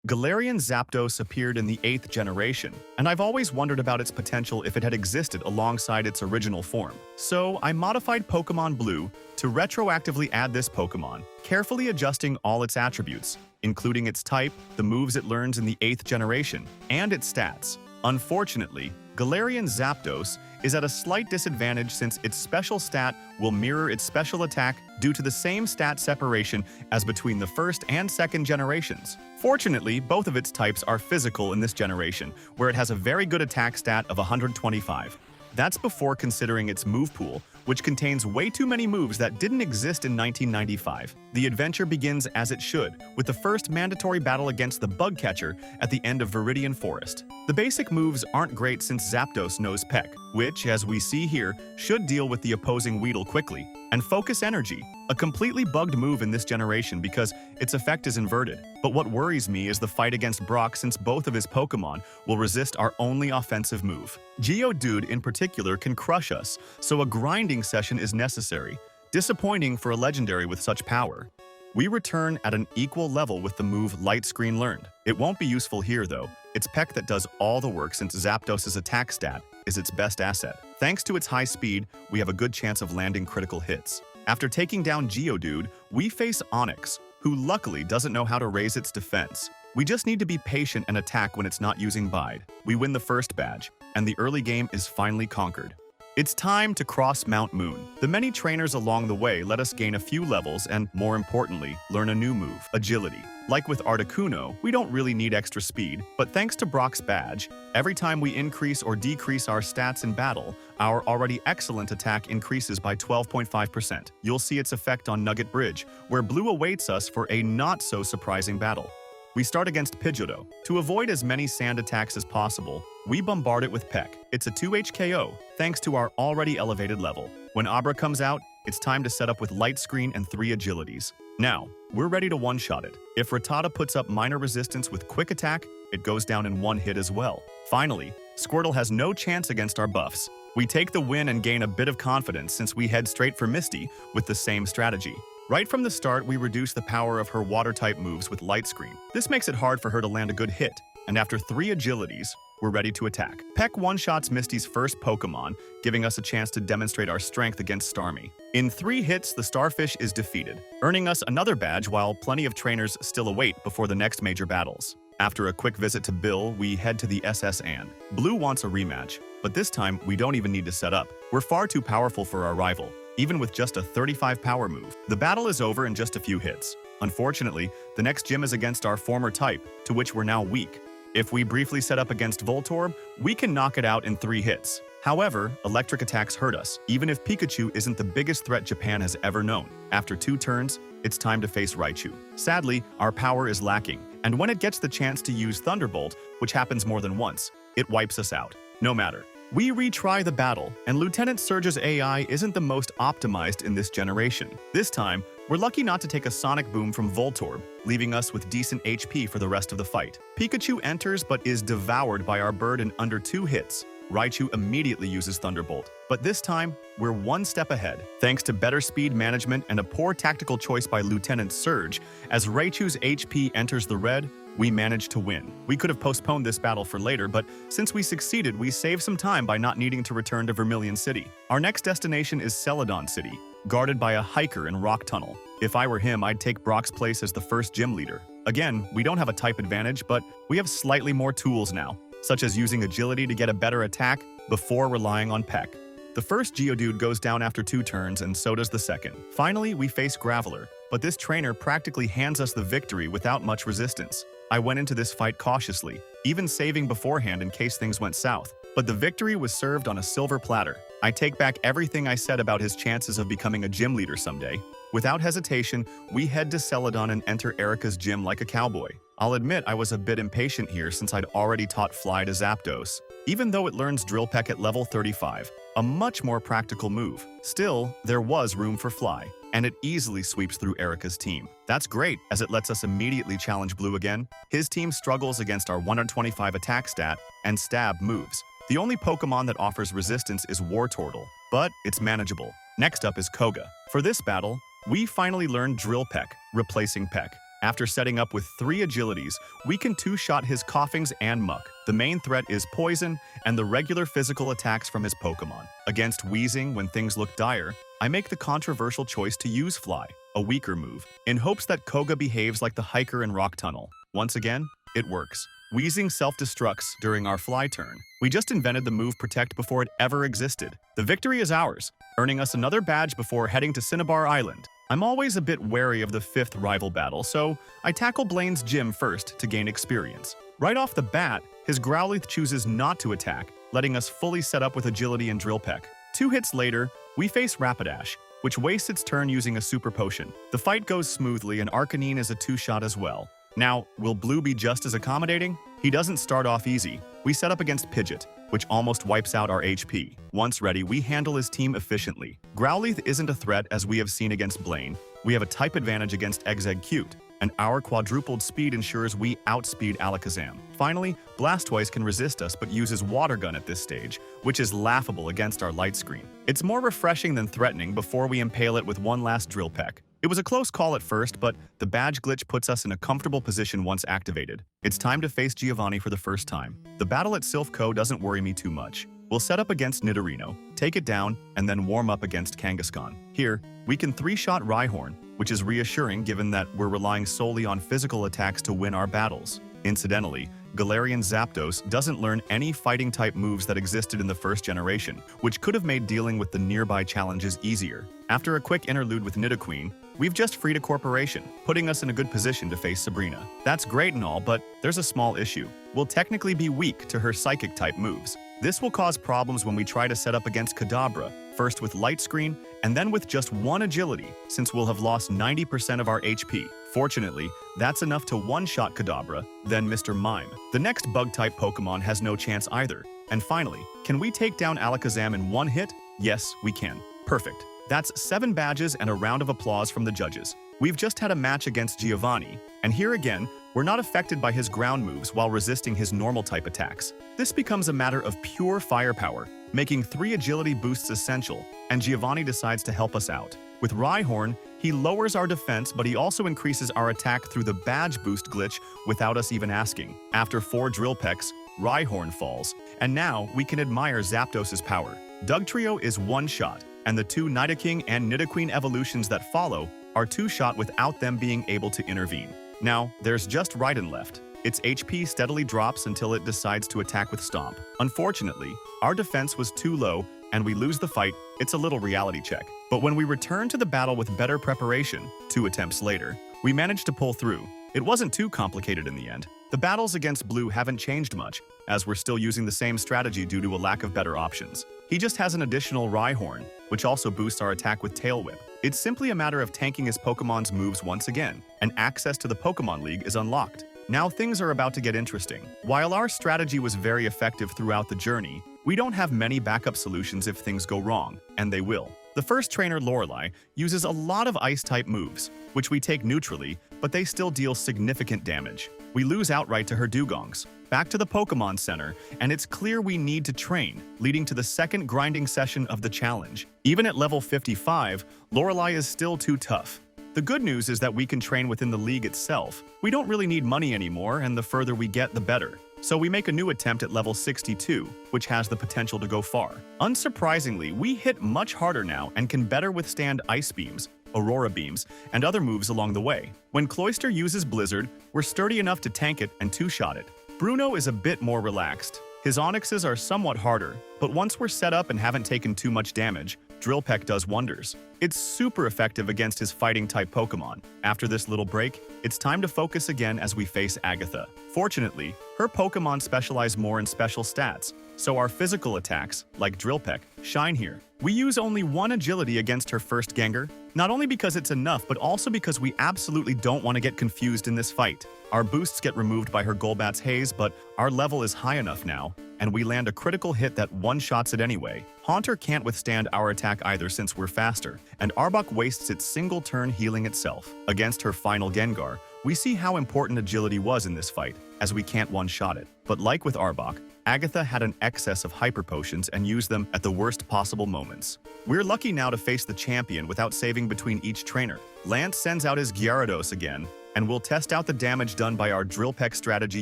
Galarian Zapdos appeared in the 8th generation, and I've always wondered about its potential if it had existed alongside its original form. So I modified Pokemon Blue to retroactively add this Pokemon, carefully adjusting all its attributes, including its type, the moves it learns in the 8th generation, and its stats. Unfortunately, Galarian Zapdos is at a slight disadvantage since its special stat will mirror its special attack due to the same stat separation as between the first and second generations. Fortunately, both of its types are physical in this generation, where it has a very good attack stat of 125. That's before considering its move pool, which contains way too many moves that didn't exist in 1995. The adventure begins as it should, with the first mandatory battle against the bug catcher at the end of Viridian Forest. The basic moves aren't great since Zapdos knows Peck, which, as we see here, should deal with the opposing Weedle quickly, and Focus Energy, a completely bugged move in this generation because its effect is inverted. But what worries me is the fight against Brock since both of his Pokemon will resist our only offensive move. Geodude in particular can crush us, so a grinding session is necessary. Disappointing for a legendary with such power. We return at an equal level with the move Light Screen learned. It won't be useful here though. It's Peck that does all the work since Zapdos' attack stat is its best asset. Thanks to its high speed, we have a good chance of landing critical hits. After taking down Geodude, we face Onix, who luckily doesn't know how to raise its defense. We just need to be patient and attack when it's not using Bide. We win the first badge, and the early game is finally conquered. It's time to cross Mount Moon. The many trainers along the way let us gain a few levels and, more importantly, learn a new move, Agility. Like with Articuno, we don't really need extra speed, but thanks to Brock's badge, every time we increase or decrease our stats in battle, our already excellent attack increases by 12.5%. You'll see its effect on Nugget Bridge, where Blue awaits us for a not-so-surprising battle. We start against Pidgeotto. To avoid as many sand attacks as possible, we bombard it with Peck. It's a 2H KO, thanks to our already elevated level. When Abra comes out, it's time to set up with Light Screen and 3 agilities. Now, we're ready to one-shot it. If Rattata puts up minor resistance with Quick Attack, it goes down in one hit as well. Finally, Squirtle has no chance against our buffs. We take the win and gain a bit of confidence since we head straight for Misty with the same strategy. Right from the start, we reduce the power of her water-type moves with Light Screen. This makes it hard for her to land a good hit, and after 3 agilities, we're ready to attack. Peck one-shots Misty's first Pokemon, giving us a chance to demonstrate our strength against Starmie. In 3 hits, the Starfish is defeated, earning us another badge while plenty of trainers still await before the next major battles. After a quick visit to Bill, we head to the SS Anne. Blue wants a rematch, but this time we don't even need to set up. We're far too powerful for our rival, even with just a 35 power move. The battle is over in just a few hits. Unfortunately, the next gym is against our former type, to which we're now weak. If we briefly set up against Voltorb, we can knock it out in 3 hits. However, electric attacks hurt us, even if Pikachu isn't the biggest threat Japan has ever known. After 2 turns, it's time to face Raichu. Sadly, our power is lacking, and when it gets the chance to use Thunderbolt, which happens more than once, it wipes us out. No matter. We retry the battle, and Lieutenant Surge's AI isn't the most optimized in this generation. This time, we're lucky not to take a Sonic Boom from Voltorb, leaving us with decent HP for the rest of the fight. Pikachu enters but is devoured by our bird in under 2 hits. Raichu immediately uses Thunderbolt, but this time, we're one step ahead. Thanks to better speed management and a poor tactical choice by Lieutenant Surge, as Raichu's HP enters the red, we managed to win. We could have postponed this battle for later, but since we succeeded, we saved some time by not needing to return to Vermilion City. Our next destination is Celadon City, guarded by a hiker in Rock Tunnel. If I were him, I'd take Brock's place as the first gym leader. Again, we don't have a type advantage, but we have slightly more tools now, such as using agility to get a better attack before relying on Peck. The first Geodude goes down after 2 turns, and so does the second. Finally, we face Graveler, but this trainer practically hands us the victory without much resistance. I went into this fight cautiously, even saving beforehand in case things went south. But the victory was served on a silver platter. I take back everything I said about his chances of becoming a gym leader someday. Without hesitation, we head to Celadon and enter Erica's gym like a cowboy. I'll admit I was a bit impatient here since I'd already taught Fly to Zapdos, even though it learns Drill Peck at level 35, a much more practical move. Still, there was room for Fly, and it easily sweeps through Erica's team. That's great, as it lets us immediately challenge Blue again. His team struggles against our 125 attack stat and stab moves. The only Pokemon that offers resistance is Wartortle, but it's manageable. Next up is Koga. For this battle, we finally learned Drill Peck, replacing Peck. After setting up with 3 agilities, we can two-shot his Coughings and Muck. The main threat is Poison and the regular physical attacks from his Pokemon. Against Wheezing when things look dire, I make the controversial choice to use Fly, a weaker move, in hopes that Koga behaves like the hiker in Rock Tunnel. Once again, it works. Wheezing self-destructs during our Fly turn. We just invented the move Protect before it ever existed. The victory is ours, earning us another badge before heading to Cinnabar Island. I'm always a bit wary of the 5th rival battle, so I tackle Blaine's gym first to gain experience. Right off the bat, his Growlithe chooses not to attack, letting us fully set up with Agility and Drill Peck. 2 hits later, we face Rapidash, which wastes its turn using a Super Potion. The fight goes smoothly and Arcanine is a 2-shot as well. Now, will Blue be just as accommodating? He doesn't start off easy. We set up against Pidgeot, which almost wipes out our HP. Once ready, we handle his team efficiently. Growlithe isn't a threat as we have seen against Blaine. We have a type advantage against Exeggcute, and our quadrupled speed ensures we outspeed Alakazam. Finally, Blastoise can resist us but uses Water Gun at this stage, which is laughable against our Light Screen. It's more refreshing than threatening before we impale it with one last Drill Peck. It was a close call at first, but the badge glitch puts us in a comfortable position once activated. It's time to face Giovanni for the first time. The battle at Silph Co doesn't worry me too much. We'll set up against Nidorino, take it down, and then warm up against Kangaskhan. Here, we can 3-shot Rhyhorn, which is reassuring given that we're relying solely on physical attacks to win our battles. Incidentally, Galarian Zapdos doesn't learn any fighting-type moves that existed in the 1st generation, which could have made dealing with the nearby challenges easier. After a quick interlude with Nidoqueen, we've just freed a corporation, putting us in a good position to face Sabrina. That's great and all, but there's a small issue. We'll technically be weak to her Psychic-type moves. This will cause problems when we try to set up against Kadabra, first with Light Screen, and then with just 1 agility, since we'll have lost 90% of our HP. Fortunately, that's enough to one-shot Kadabra, then Mr. Mime. The next Bug-type Pokemon has no chance either. And finally, can we take down Alakazam in 1 hit? Yes, we can. Perfect. That's 7 badges and a round of applause from the judges. We've just had a match against Giovanni, and here again, we're not affected by his ground moves while resisting his normal-type attacks. This becomes a matter of pure firepower, making 3 agility boosts essential, and Giovanni decides to help us out. With Rhyhorn, he lowers our defense, but he also increases our attack through the badge boost glitch without us even asking. After 4 Drill Pecks, Rhyhorn falls, and now we can admire Zapdos' power. Dugtrio is 1-shot, and the 2 Nidoking and Nidoqueen evolutions that follow are 2-shot without them being able to intervene. Now, there's just Rhydon left. Its HP steadily drops until it decides to attack with Stomp. Unfortunately, our defense was too low, and we lose the fight. It's a little reality check. But when we return to the battle with better preparation, 2 attempts later, we managed to pull through. It wasn't too complicated in the end. The battles against Blue haven't changed much, as we're still using the same strategy due to a lack of better options. He just has an additional Rhyhorn, which also boosts our attack with Tail Whip. It's simply a matter of tanking his Pokemon's moves once again, and access to the Pokemon League is unlocked. Now things are about to get interesting. While our strategy was very effective throughout the journey, we don't have many backup solutions if things go wrong, and they will. The first trainer, Lorelei, uses a lot of Ice-type moves, which we take neutrally, but they still deal significant damage. We lose outright to her Dugongs. Back to the Pokemon Center, and it's clear we need to train, leading to the second grinding session of the challenge. Even at level 55, Lorelei is still too tough. The good news is that we can train within the league itself. We don't really need money anymore, and the further we get, the better. So we make a new attempt at level 62, which has the potential to go far. Unsurprisingly, we hit much harder now and can better withstand Ice Beams, Aurora Beams, and other moves along the way. When Cloyster uses Blizzard, we're sturdy enough to tank it and 2-shot it. Bruno is a bit more relaxed. His Onyxes are somewhat harder, but once we're set up and haven't taken too much damage, Drill Peck does wonders. It's super effective against his fighting-type Pokemon. After this little break, it's time to focus again as we face Agatha. Fortunately, her Pokemon specialize more in special stats, so our physical attacks, like Drill Peck, shine here. We use only 1 agility against her first Gengar, not only because it's enough, but also because we absolutely don't want to get confused in this fight. Our boosts get removed by her Golbat's Haze, but our level is high enough now, and we land a critical hit that one-shots it anyway. Haunter can't withstand our attack either since we're faster, and Arbok wastes its single turn healing itself. Against her final Gengar, we see how important agility was in this fight, as we can't one-shot it. But like with Arbok, Agatha had an excess of Hyper Potions and used them at the worst possible moments. We're lucky now to face the champion without saving between each trainer. Lance sends out his Gyarados again, and we'll test out the damage done by our Drill Peck strategy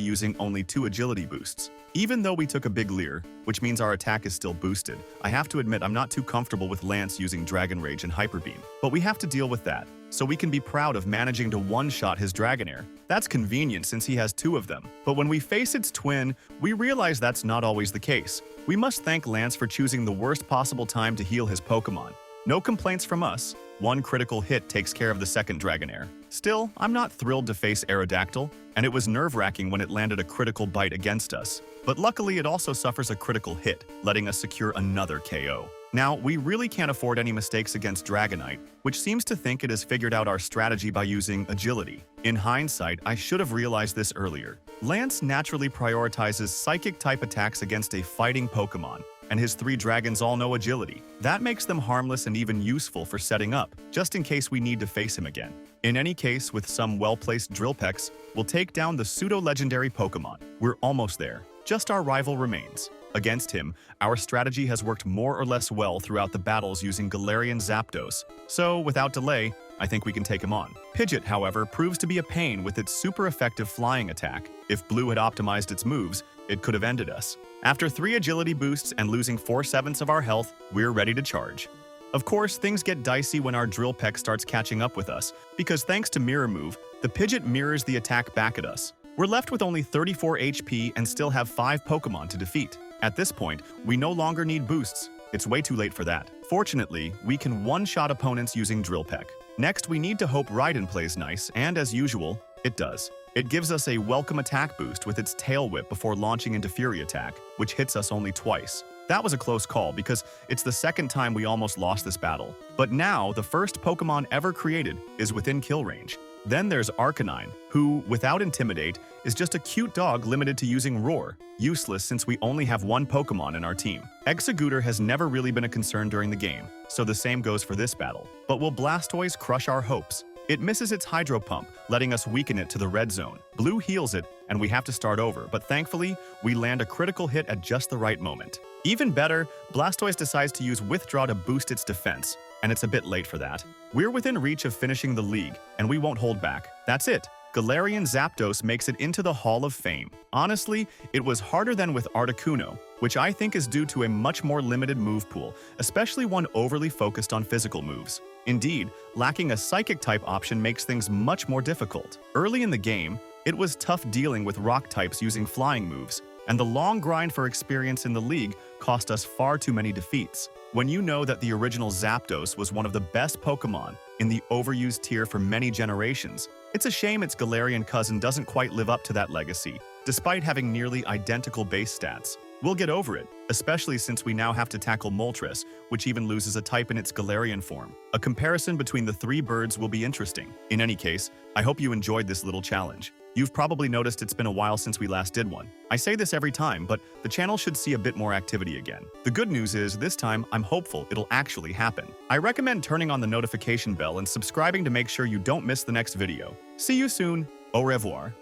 using only 2 agility boosts. Even though we took a big leer, which means our attack is still boosted, I have to admit I'm not too comfortable with Lance using Dragon Rage and Hyper Beam, but we have to deal with that, so we can be proud of managing to one-shot his Dragonair. That's convenient since he has 2 of them, but when we face its twin, we realize that's not always the case. We must thank Lance for choosing the worst possible time to heal his Pokemon. No complaints from us. 1 critical hit takes care of the second Dragonair. Still, I'm not thrilled to face Aerodactyl, and it was nerve-wracking when it landed a critical bite against us. But luckily, it also suffers a critical hit, letting us secure another KO. Now, we really can't afford any mistakes against Dragonite, which seems to think it has figured out our strategy by using agility. In hindsight, I should have realized this earlier. Lance naturally prioritizes Psychic-type attacks against a fighting Pokemon, and his 3 dragons all know agility. That makes them harmless and even useful for setting up, just in case we need to face him again. In any case, with some well-placed Drill Pecks, we'll take down the pseudo-legendary Pokemon. We're almost there. Just our rival remains. Against him, our strategy has worked more or less well throughout the battles using Galarian Zapdos, so without delay, I think we can take him on. Pidgeot, however, proves to be a pain with its super effective flying attack. If Blue had optimized its moves, it could have ended us. After 3 agility boosts and losing 4/7 of our health, we're ready to charge. Of course, things get dicey when our Drill Peck starts catching up with us, because thanks to Mirror Move, the Pidgeot mirrors the attack back at us. We're left with only 34 HP and still have 5 Pokemon to defeat. At this point, we no longer need boosts. It's way too late for that. Fortunately, we can one-shot opponents using Drill Peck. Next, we need to hope Raiden plays nice, and as usual, it does. It gives us a welcome attack boost with its Tail Whip before launching into Fury Attack, which hits us only twice. That was a close call because it's the second time we almost lost this battle. But now, the first Pokemon ever created is within kill range. Then there's Arcanine, who, without Intimidate, is just a cute dog limited to using Roar, useless since we only have 1 Pokemon in our team. Exeggutor has never really been a concern during the game, so the same goes for this battle. But will Blastoise crush our hopes? It misses its Hydro Pump, letting us weaken it to the red zone. Blue heals it, and we have to start over, but thankfully, we land a critical hit at just the right moment. Even better, Blastoise decides to use Withdraw to boost its defense, and it's a bit late for that. We're within reach of finishing the league, and we won't hold back. That's it. Galarian Zapdos makes it into the Hall of Fame. Honestly, it was harder than with Articuno, which I think is due to a much more limited move pool, especially one overly focused on physical moves. Indeed, lacking a Psychic-type option makes things much more difficult. Early in the game, it was tough dealing with Rock types using flying moves, and the long grind for experience in the league cost us far too many defeats. When you know that the original Zapdos was one of the best Pokemon in the overused tier for many generations, it's a shame its Galarian cousin doesn't quite live up to that legacy, despite having nearly identical base stats. We'll get over it, especially since we now have to tackle Moltres, which even loses a type in its Galarian form. A comparison between the 3 birds will be interesting. In any case, I hope you enjoyed this little challenge. You've probably noticed it's been a while since we last did one. I say this every time, but the channel should see a bit more activity again. The good news is, this time, I'm hopeful it'll actually happen. I recommend turning on the notification bell and subscribing to make sure you don't miss the next video. See you soon. Au revoir.